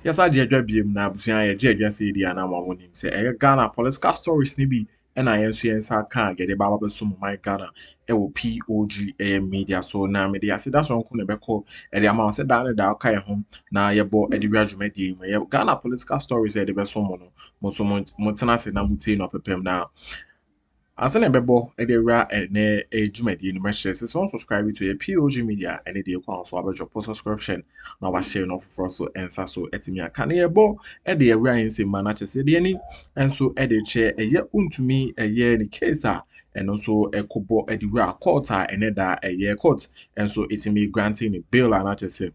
Yes, I did BM now, but I just say the anama on him say, Ghana political stories, maybe, and I can't get a baba some my Ghana, POG media, so now media. See, that's one could never call at the amount said down at the Alkai home. Now, you bought Eddie Regiment, Ghana political stories at the best one, most Montana, and I'm muting up a pem now. Asa na bebo e dey ra na ejumadi no mehyɛ sɛ so subscribe to a POG Media and dey kwa so abejo post subscription na wa share no for so ensa so etimi aka na yebo e dey ra nsem ma na kyese dey ni enso e dey che eye Wontümi eye ni case a ɛno nso ɛkɔbɔ e dey ra court a ɛne da eye court enso etimi granting ni bail a na kyese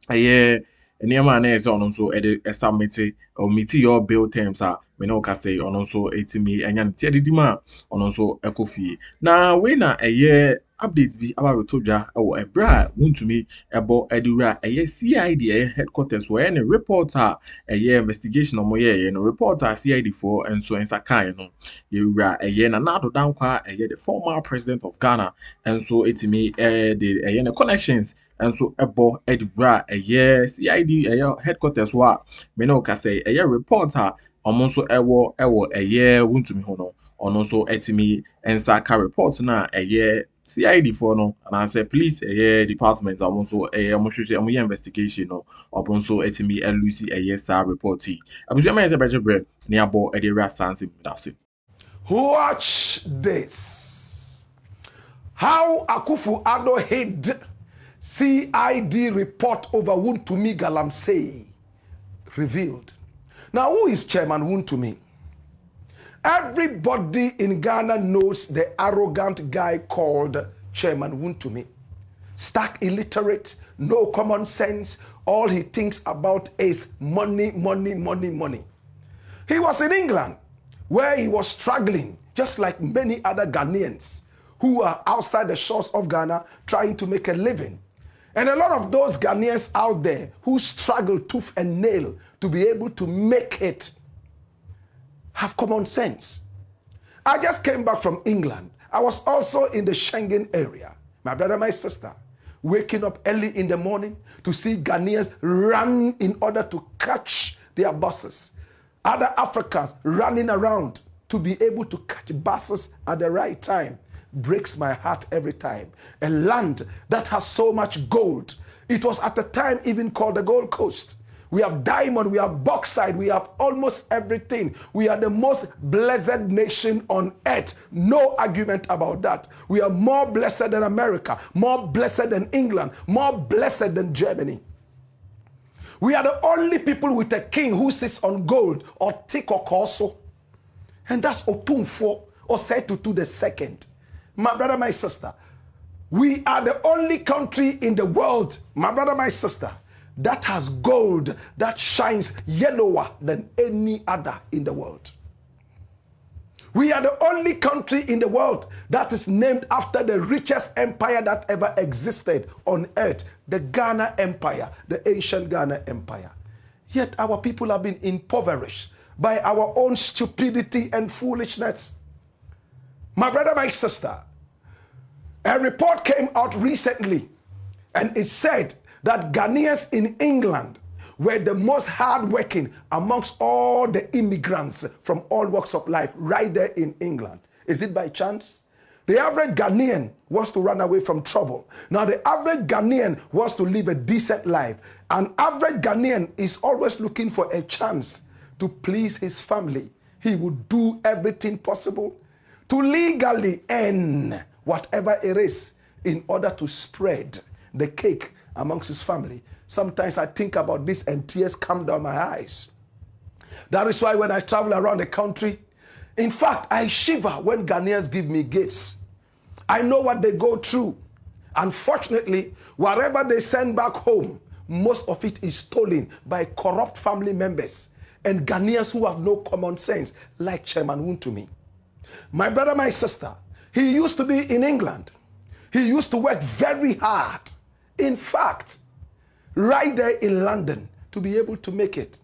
ɛyɛ nneɛma a na ɛsɛ ɔno nso ɛde ɛsubmit or meet your bill terms a me na ɔka sɛ ɔno nso etimi ɛnya ne ti adidi mu a ɔno nso ɛkɔ fie na wei na ɛyɛ update bi aba bɛtɔ dwa ɛwɔ ɛbrɛ a Wontümi ɛbɔ ɛde wura ɛyɛ CID ɛyɛ headquarters wɔ ɛyɛ ne report a ɛyɛ investigation ɔmo yɛɛyɛ no report a CID foɔ nso nsa kaeɛ no yɛwura ɛyɛ Nana Addo Dankwa ɛyɛ the former president of Ghana nso etimi ɛde ɛyɛ ne connections nso ɛbɔ ɛde wura ɛyɛ CID ɛyɛ headquarters wɔ a me na ɔka sɛ ɛyɛ report a ɔmo nso ɛwɔ ɛyɛ Wontümi ho no ɔno nso ɛtumi nsa ka report na ɛyɛ CID for no anaasɛ police ɛyɛ department a ɔmo nso ɛyɛ ɔmo hwehwɛ ɔmo yɛ investigation no ɔmo nso ɛtumi ɛlusi ɛyɛ saa report yi abusua mɛyɛ sɛ bɛgye brɛ ne abɔ ɛde wura sanse mu dase. Watch this. How Akuffo Addo hid CID report over Wontümi Galamsey revealed. Now, who is Chairman Wontümi? Everybody in Ghana knows the arrogant guy called Chairman Wontümi. Stark illiterate, no common sense. All he thinks about is money, money, money, money. He was in England where he was struggling, just like many other Ghanaians who are outside the shores of Ghana trying to make a living. And a lot of those Ghanaians out there who struggle tooth and nail to be able to make it have common sense. I just came back from England. I was also in the Schengen area. My brother, my sister, waking up early in the morning to see Ghanaians run in order to catch their buses. Other Africans running around to be able to catch buses at the right time breaks my heart every time. A land that has so much gold. It was at the time even called the Gold Coast. We have diamond, we have bauxite, we have almost everything. We are the most blessed nation on earth. No argument about that. We are more blessed than America, more blessed than England, more blessed than Germany. We are the only people with a king who sits on gold or thick or corso. And that's Otumfo or Setutu II. My brother, my sister, we are the only country in the world, my brother, my sister, that has gold that shines yellower than any other in the world. We are the only country in the world that is named after the richest empire that ever existed on earth, the Ghana Empire, the ancient Ghana Empire. Yet our people have been impoverished by our own stupidity and foolishness. My brother, my sister, a report came out recently and it said that Ghanaians in England were the most hardworking amongst all the immigrants from all walks of life right there in England. Is it by chance? The average Ghanaian wants to run away from trouble. Now the average Ghanaian wants to live a decent life. An average Ghanaian is always looking for a chance to please his family. He would do everything possible to legally earn whatever it is in order to spread the cake amongst his family. Sometimes I think about this and tears come down my eyes. That is why when I travel around the country, in fact, I shiver when Ghanaians give me gifts. I know what they go through. Unfortunately, whatever they send back home, most of it is stolen by corrupt family members and Ghanaians who have no common sense, like Chairman Wontümi. My brother, my sister, he used to be in England. He used to work very hard. In fact, right there in London to be able to make it.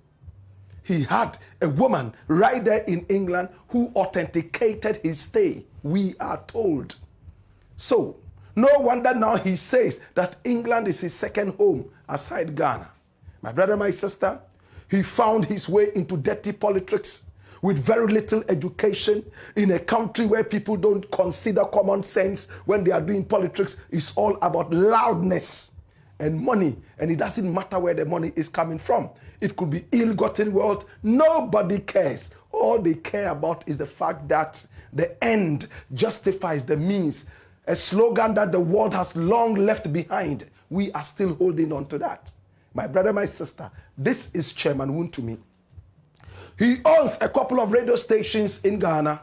He had a woman right there in England who authenticated his stay, we are told. So, no wonder now he says that England is his second home aside Ghana. My brother, my sister, He found his way into dirty politics with very little education in a country where people don't consider common sense when they are doing politics. It's all about loudness and money, and it doesn't matter where the money is coming from. It could be ill-gotten wealth. Nobody cares. All they care about is the fact that the end justifies the means, a slogan that the world has long left behind. We are still holding on to that. My brother, my sister, this is Chairman Wontümi. He owns a couple of radio stations in Ghana,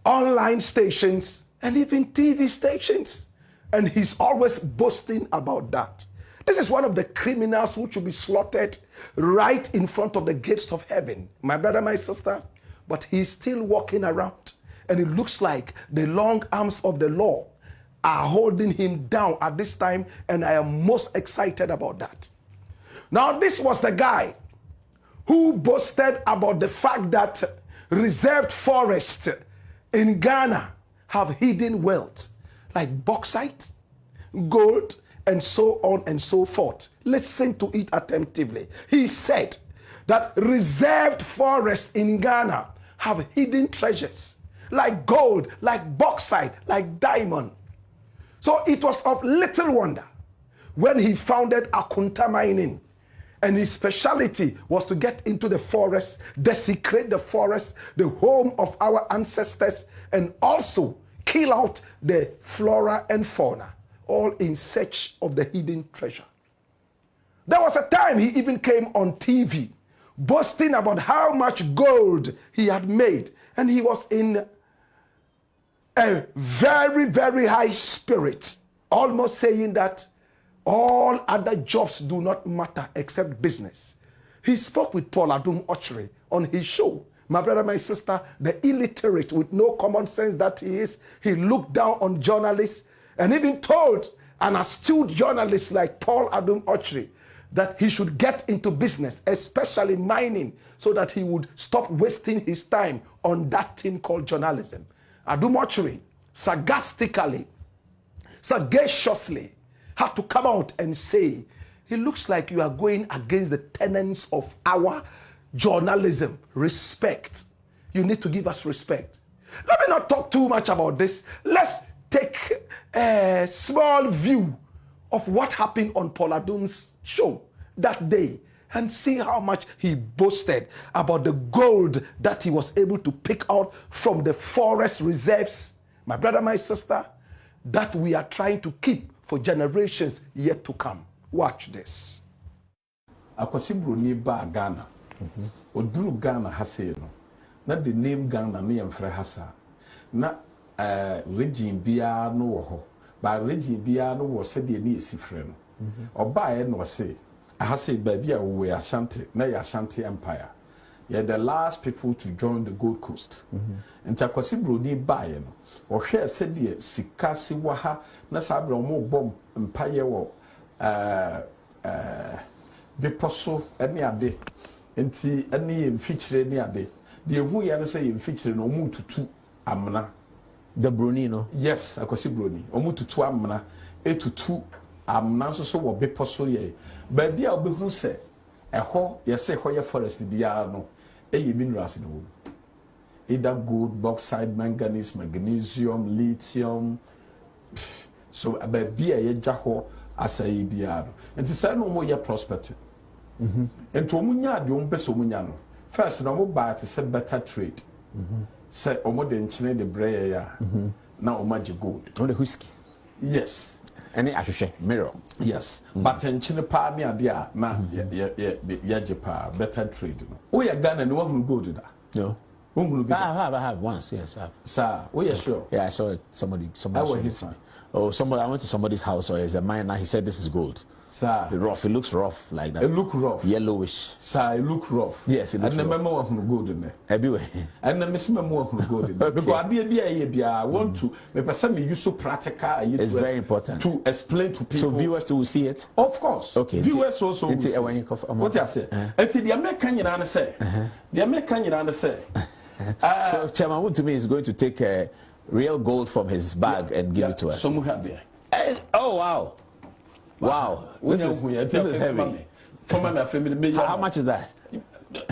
online stations, and even TV stations. And he's always boasting about that. This is one of the criminals who should be slaughtered right in front of the gates of heaven. My brother, my sister, but he's still walking around. And it looks like the long arms of the law are holding him down at this time, and I am most excited about that. Now, this was the guy who boasted about the fact that reserved forests in Ghana have hidden wealth, like bauxite, gold, and so on and so forth. Listen to it attentively. He said that reserved forests in Ghana have hidden treasures, like gold, like bauxite, like diamond. So it was of little wonder when he founded Akunta Mining, and his specialty was to get into the forest, desecrate the forest, the home of our ancestors, and also kill out the flora and fauna, all in search of the hidden treasure. There was a time he even came on TV boasting about how much gold he had made, and he was in a very, very high spirit, almost saying that all other jobs do not matter except business. He spoke with Paul Addo on his show. My brother, my sister, the illiterate with no common sense that he is, he looked down on journalists and even told an astute journalist like Paul Addo that he should get into business, especially mining, so that he would stop wasting his time on that thing called journalism. Addo sagaciously had to come out and say, it looks like you are going against the tenets of our journalism. Respect. You need to give us respect. Let me not talk too much about this. Let's take a small view of what happened on Paul Addo's show that day and see how much he boasted about the gold that he was able to pick out from the forest reserves, my brother, my sister, that we are trying to keep for generations yet to come. Watch this. Akwasibro ni ba Ghana. Oduru Ghana hase no. Na the name Ghana no yemfre hasa. Na region bia no wo ho. Ba region bia no wo se de ni esifre no. Oba e no se hase ba bia wo we Ashanti, na ya Ashanti Empire. You're the last people to join the Gold Coast. And Akwasibro ni ba ye no. Ohwe se de sikasi wa ha na sabra mo bom mpaye wo beposo ene ade enti ene ye mfikyire ne ade de ehu ye no say ye mfikyire no mu tutu amna the broni no yes Akwasibro ni omu tutu amna etutu amna so wo beposo ye ba bia obehu se eho ye se ho ye forest bia no eye minerals no wo either gold, bauxite, manganese, magnesium, lithium. So about beer ye jaho as a biano. And to say no more ye prosperity. And to munya the umbeso munyano. First, no more buy to set better trade. Say omo de nchine de breya ya. Now omaji gold. On the whiskey. Yes. Any afishe mirror. Yes. But nchine pa ni adia na ya jepa better trade. Oh ya Ghana no one go to that. No. I have once, yes. Sir, oh yeah, sure. Yeah, I saw it. Somebody showed it to me. Oh, I went to somebody's house, or there's a miner. He said this is gold. Sir, it looks rough like that. It look rough. Yellowish. Sir, it look rough. Yes, it looks rough. And remember what gold in there. Everywhere. And the miss more gold in there. Because I want to. Me use so practical. It's very important to explain to people. So viewers to see it. Of course. Okay. Viewers also. What I say? Until the American you say. The American you say. So Chairman Wontümi is going to take real gold from his bag and give it to us. Some have there. Oh wow! Wow! This is heavy. How much is that?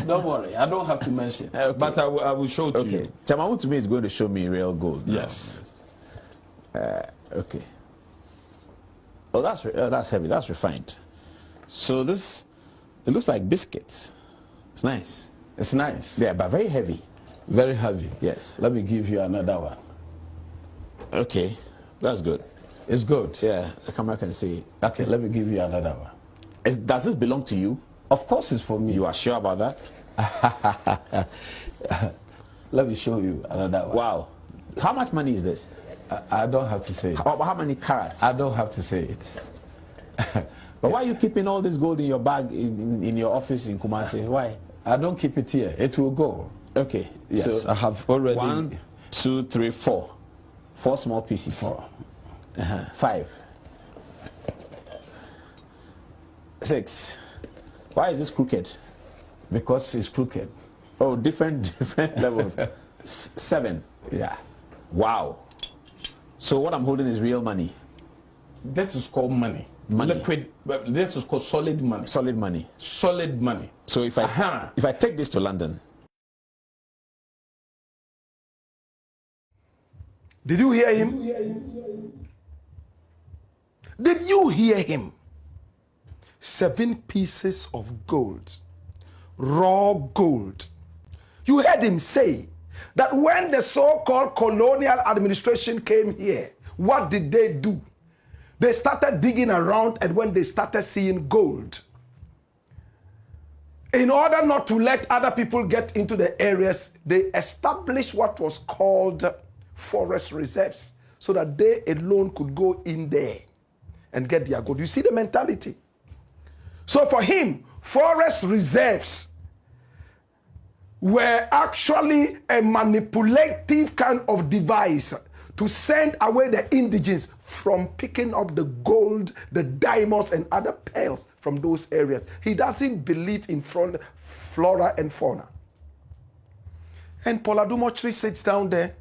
Don't worry, I don't have to mention. Okay. But I will show it to you. Okay. Chairman Wontümi is going to show me real gold. Yes. Okay. Oh, that's heavy. That's refined. So this, it looks like biscuits. It's nice. It's nice. Yeah, but very heavy. Very heavy. Yes. Let me give you another one. Okay, that's good. It's good. Yeah, the camera can see. Okay, let me give you another one. Does this belong to you? Of course it's for me. You are sure about that? Let me show you another one. Wow. How much money is this? I don't have to say it. How many carats? I don't have to say it. But why are you keeping all this gold in your bag in your office in Kumasi? Why? I don't keep it here. It will go. Okay. Yes, so I have already. 1, 2, 3, 4. 4 small pieces. 4. 5. 6. Why is this crooked? Because it's crooked. Oh, different levels. 7. Yeah. Wow. So what I'm holding is real money. This is called money. Money. Liquid. This is called solid money. Solid money. Solid money. So if I take this to London. Did you hear him? Did you hear him? 7 pieces of gold, raw gold. You heard him say that when the so-called colonial administration came here, what did they do? They started digging around, and when they started seeing gold, in order not to let other people get into the areas, they established what was called forest reserves so that they alone could go in there and get their gold. You see the mentality? So for him, forest reserves were actually a manipulative kind of device to send away the indigenes from picking up the gold, the diamonds, and other pearls from those areas. He doesn't believe in flora and fauna. And Paul Adumochri sits down there,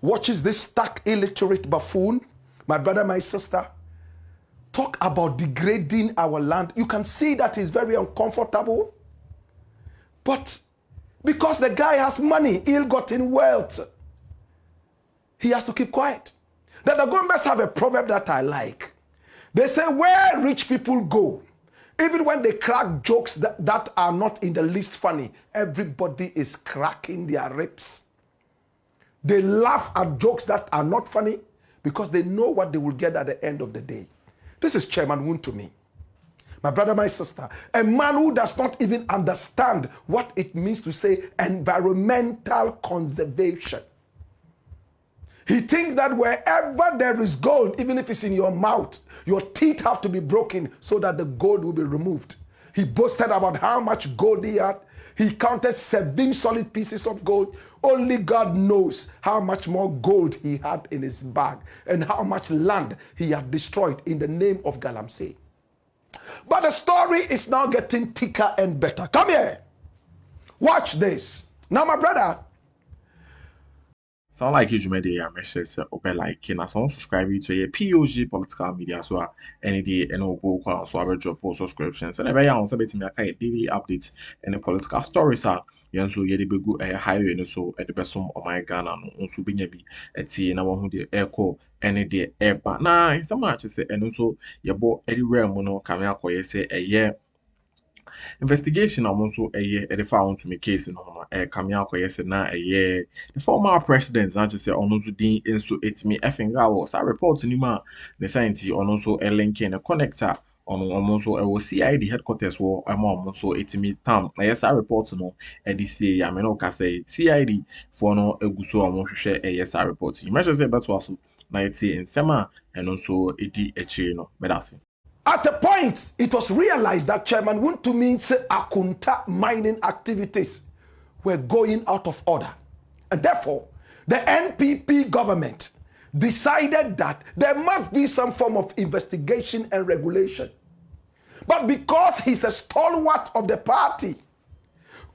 watches this stark illiterate buffoon, my brother, my sister, talk about degrading our land. You can see that he's very uncomfortable. But because the guy has money, ill-gotten wealth, he has to keep quiet. The Gombas have a proverb that I like. They say, where rich people go, even when they crack jokes that are not in the least funny, everybody is cracking their ribs. They laugh at jokes that are not funny because they know what they will get at the end of the day. This is Chairman Wontümi. My brother, my sister, a man who does not even understand what it means to say environmental conservation. He thinks that wherever there is gold, even if it's in your mouth, your teeth have to be broken so that the gold will be removed. He boasted about how much gold he had. He counted 7 solid pieces of gold. Only God knows how much more gold he had in his bag and how much land he had destroyed in the name of Galamsey. But the story is now getting thicker and better. Come here. Watch this. Now, my brother. Sound like you made a message open like na some subscribe to your POG political media so any day and go so I drop for subscriptions and every on sabeti me aka daily updates and political stories are yanso ye de begu highway no so e de besom o my Ghana no nso benya bi eti na wo hu de echo any day eba na so much say eno so ye bo anywhere mu no kame akoye say eye investigation also a found to me case in coming out na the former president not just say on also din so it me effing was I report in ma the scientist on also a link in a connector on almost a CID headquarters war among so it me tam yes I report no and this say I mean okay say CID for no a guso almost share a yes I report you measure say but also 90 in summer and also edi no medasi. At a point, it was realized that Chairman Wontümi's Akunta mining activities were going out of order. And therefore, the NPP government decided that there must be some form of investigation and regulation. But because he's a stalwart of the party,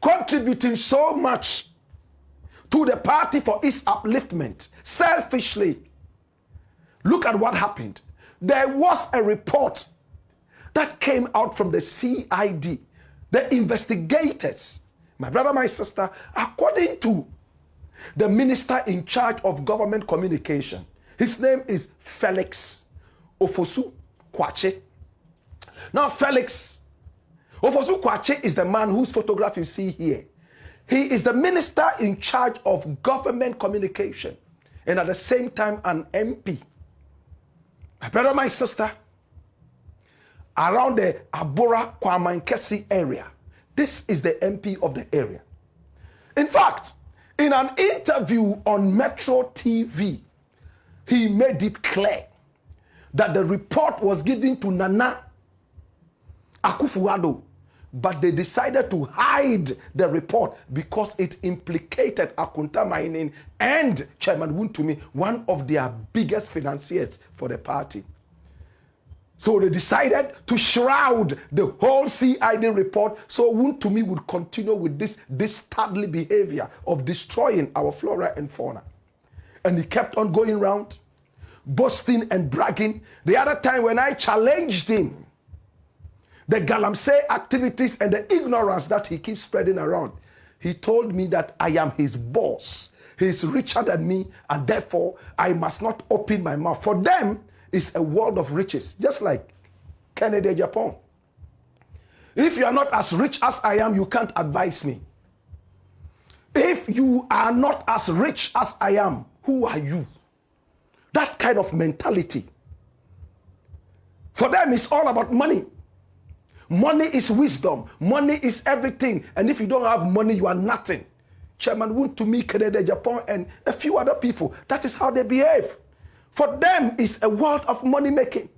contributing so much to the party for its upliftment, selfishly, look at what happened. There was a report that came out from the CID, the investigators, my brother, my sister, according to the minister in charge of government communication, his name is Felix Ofosu Kwache. Now, Felix Ofosu Kwache is the man whose photograph you see here. He is the minister in charge of government communication and at the same time an MP. My brother, my sister, around the Abora Kwamankesi area, this is the MP of the area. In fact, in an interview on Metro TV, he made it clear that the report was given to Nana Akuffo, but they decided to hide the report because it implicated Akunta Mining and Chairman Wontümi, one of their biggest financiers for the party. So they decided to shroud the whole CID report so Wontümi would continue with this dastardly behavior of destroying our flora and fauna. And he kept on going around, boasting and bragging. The other time when I challenged him, the Galamsey activities and the ignorance that he keeps spreading around, he told me that I am his boss. He's richer than me, and therefore I must not open my mouth. For them, it's a world of riches, just like Canada, Japan. If you are not as rich as I am, you can't advise me. If you are not as rich as I am, who are you? That kind of mentality. For them, it's all about money. Money is wisdom. Money is everything. And if you don't have money, you are nothing. Chairman Wontümi, Canada, Japan, and a few other people, that is how they behave. For them, it's a world of money making.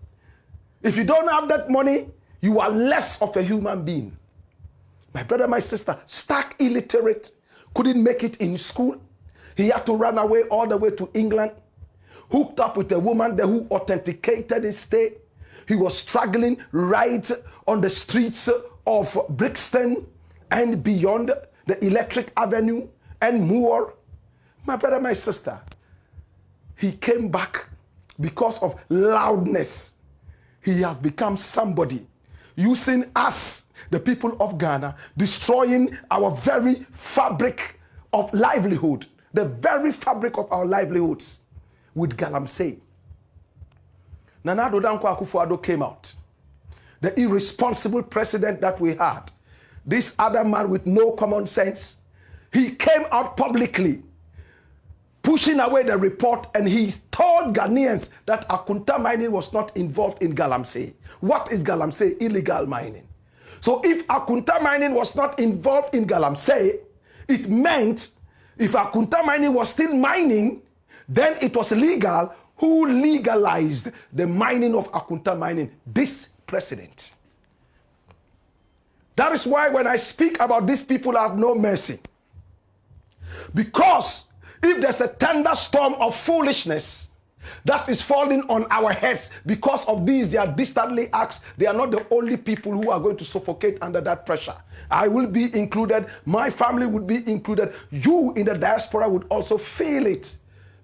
If you don't have that money, you are less of a human being. My brother, my sister, stark illiterate, couldn't make it in school. He had to run away all the way to England, hooked up with a woman there who authenticated his stay. He was struggling right on the streets of Brixton and beyond the Electric Avenue and Moore. My brother, my sister, he came back because of loudness. He has become somebody, using us, the people of Ghana, destroying our very fabric of livelihood, the very fabric of our livelihoods with Galamsey. Nana Akufo came out. The irresponsible president that we had, this other man with no common sense, he came out publicly pushing away the report, and he told Ghanaians that Akunta Mining was not involved in Galamsey. What is Galamsey? Illegal mining. So if Akunta Mining was not involved in Galamsey, it meant if Akunta Mining was still mining, then it was legal. Who legalized the mining of Akunta Mining? This president. That is why when I speak about these people, I have no mercy. Because if there's a thunderstorm of foolishness that is falling on our heads because of these, they are dastardly acts, they are not the only people who are going to suffocate under that pressure. I will be included, my family would be included, you in the diaspora would also feel it.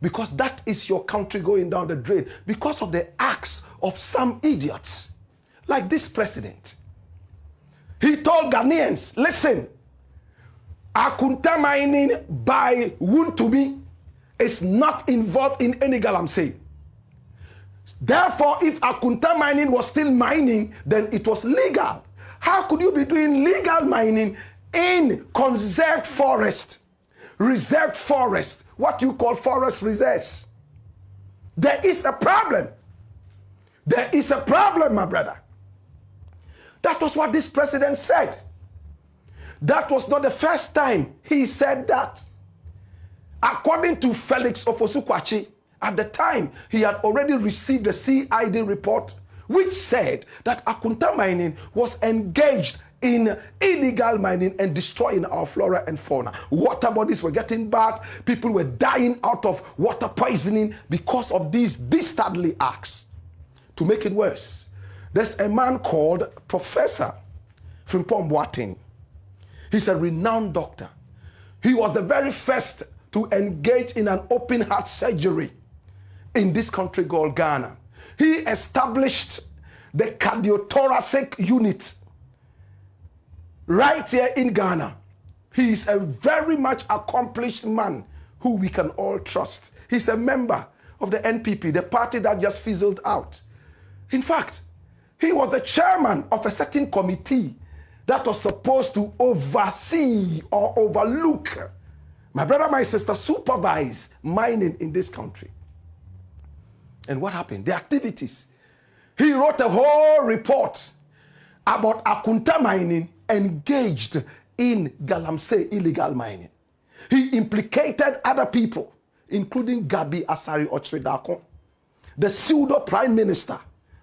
Because that is your country going down the drain because of the acts of some idiots like this president. He told Ghanaians, listen, Akunta Mining by Wontümi is not involved in any Galamsey. Therefore, if Akunta Mining was still mining, then it was legal. How could you be doing legal mining in conserved forest, reserved forest, what you call forest reserves? There is a problem. There is a problem, my brother. That was what this president said. That was not the first time he said that. According to Felix Ofosu Kwache, at the time, he had already received the CID report, which said that Akunta Mining was engaged in illegal mining and destroying our flora and fauna. Water bodies were getting bad. People were dying out of water poisoning because of these dastardly acts. To make it worse, there's a man called Professor Frimpong Boateng. He's a renowned doctor. He was the very first to engage in an open heart surgery in this country called Ghana. He established the cardiothoracic unit right here in Ghana. He is a very much accomplished man who we can all trust. He's a member of the NPP, the party that just fizzled out. In fact, he was the chairman of a certain committee that was supposed to oversee or overlook, my brother, my sister, supervise mining in this country. And what happened? The activities. He wrote a whole report about Akunta mining engaged in Galamsey illegal mining. He implicated other people, including Gabi Asari Otredakon, the pseudo prime minister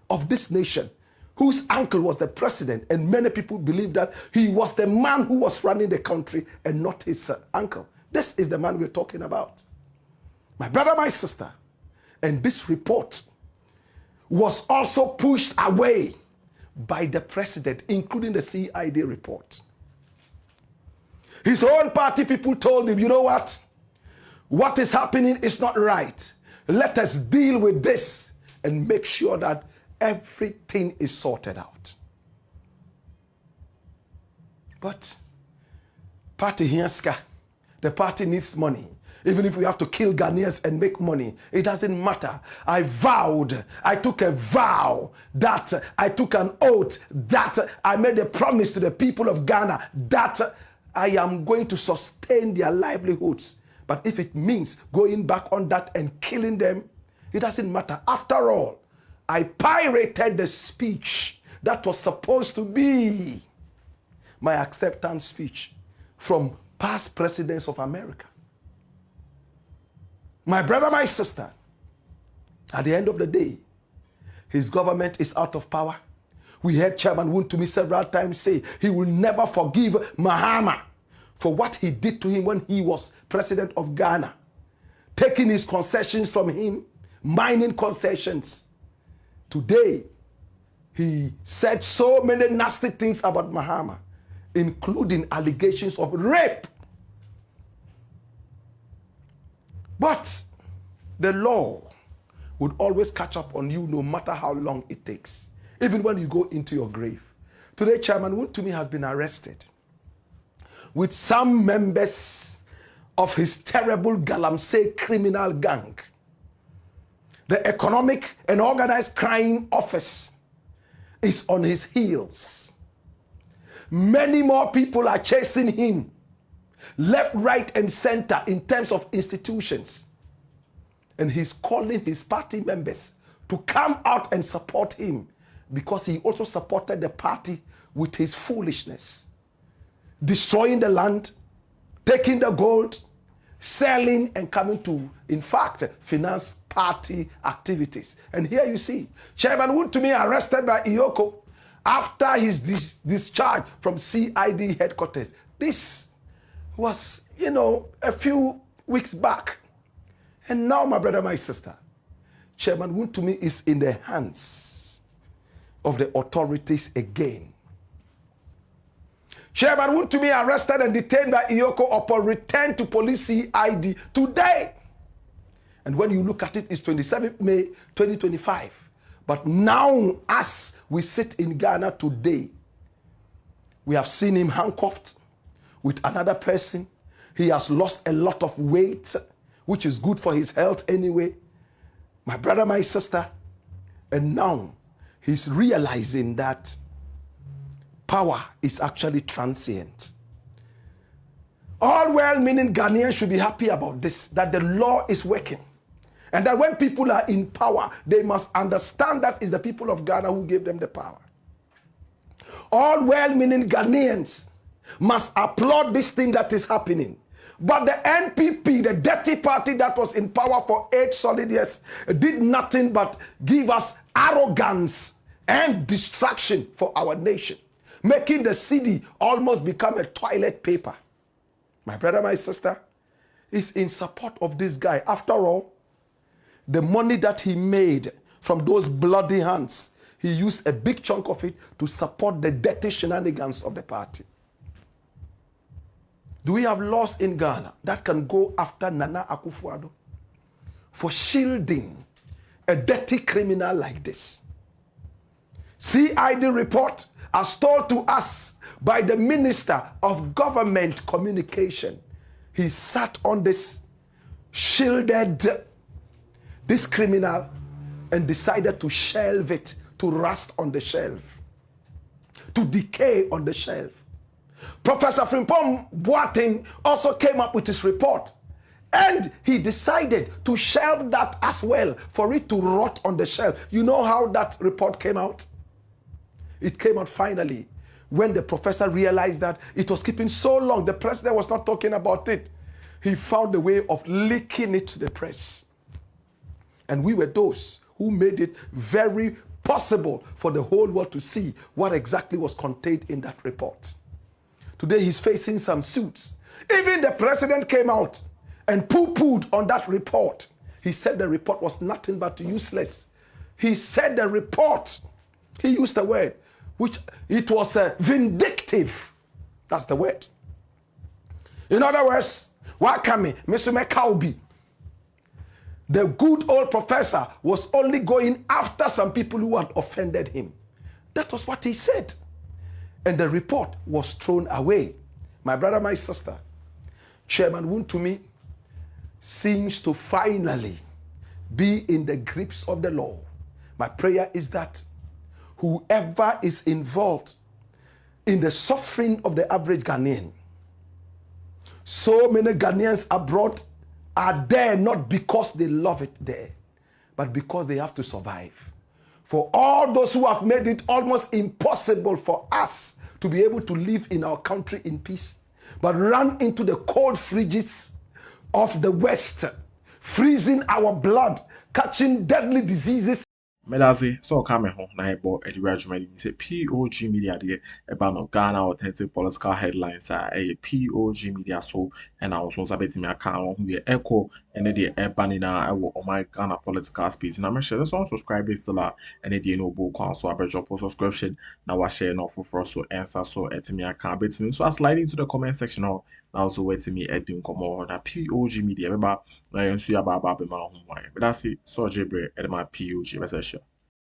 of this nation, whose uncle was the president, and many people believe that he was the man who was running the country and not his uncle. This is the man we're talking about. My brother, my sister, and this report was also pushed away by the president, including the CID report. His own party people told him, you know what? What is happening is not right. Let us deal with this and make sure that everything is sorted out. But party Hienska, the party needs money. Even if we have to kill Ghanaians and make money, it doesn't matter. I took a vow, that I took an oath, that I made a promise to the people of Ghana that I am going to sustain their livelihoods. But if it means going back on that and killing them, it doesn't matter. After all, I pirated the speech that was supposed to be my acceptance speech from past presidents of America. My brother, my sister, at the end of the day, his government is out of power. We heard Chairman Wontümi several times say he will never forgive Mahama for what he did to him when he was president of Ghana, taking his concessions from him, mining concessions. Today, he said so many nasty things about Mahama, including allegations of rape. But the law would always catch up on you no matter how long it takes, even when you go into your grave. Today, Chairman Wontümi has been arrested with some members of his terrible Galamsey criminal gang. The Economic and Organized Crime Office is on his heels. Many more people are chasing him, left, right, and center in terms of institutions. And he's calling his party members to come out and support him because he also supported the party with his foolishness. Destroying the land, taking the gold, selling and coming to, in fact, finance party activities. And here you see, Chairman Wontümi arrested by Iyoko after his discharge from CID headquarters. This was, a few weeks back. And now, my brother, my sister, Chairman Wontümi is in the hands of the authorities again. Chairman Wontümi arrested and detained by Iyoko upon return to police CID today. And when you look at it, it's 27th May 2025. But now, as we sit in Ghana today, we have seen him handcuffed with another person. He has lost a lot of weight, which is good for his health anyway. My brother, my sister, and now he's realizing that power is actually transient. All well-meaning Ghanaians should be happy about this, that the law is working. And that when people are in power, they must understand that it's the people of Ghana who gave them the power. All well-meaning Ghanaians must applaud this thing that is happening. But the NPP, the dirty party that was in power for 8 solid years, did nothing but give us arrogance and distraction for our nation, making the CID almost become a toilet paper. My brother, my sister, is in support of this guy. After all, the money that he made from those bloody hands, he used a big chunk of it to support the dirty shenanigans of the party. Do we have laws in Ghana that can go after Nana Akuffo for shielding a dirty criminal like this? CID report as told to us by the Minister of Government Communication. He sat on this, shielded this criminal, and decided to shelve it, to rust on the shelf, to decay on the shelf. Professor Frimpong Boateng also came up with his report, and he decided to shelve that as well, for it to rot on the shelf. You know how that report came out? It came out finally when the professor realized that it was keeping so long, the president was not talking about it. He found a way of leaking it to the press. And we were those who made it very possible for the whole world to see what exactly was contained in that report. Today he's facing some suits. Even the president came out and poo-pooed on that report. He said the report was nothing but useless. He said the report, he used the word, which it was vindictive. That's the word. In other words, Wakame, Misume Kaubi, the good old professor was only going after some people who had offended him. That was what he said. And the report was thrown away. My brother, my sister, Chairman Wontümi seems to finally be in the grips of the law. My prayer is that whoever is involved in the suffering of the average Ghanaian, so many Ghanaians abroad are there not because they love it there, but because they have to survive. For all those who have made it almost impossible for us to be able to live in our country in peace, but run into the cold fridges of the West, freezing our blood, catching deadly diseases. Medazi, so come home, Naibo, Eddie Regiment, say POG Media, about Ghana authentic political headlines, a POG Media, so, and I was also betting me account who echo and the Ebanina, I will on my Ghana political speech. And I'm sure there's some subscribers still are, and the no book, so I bet your subscription. Now I share enough for us to answer, so at me account, bet me. So I slide into the comment section now. Also wait to me Eddie come on that POG Media, remember, I am sure about my home, but that's it. So Jibre at my POG,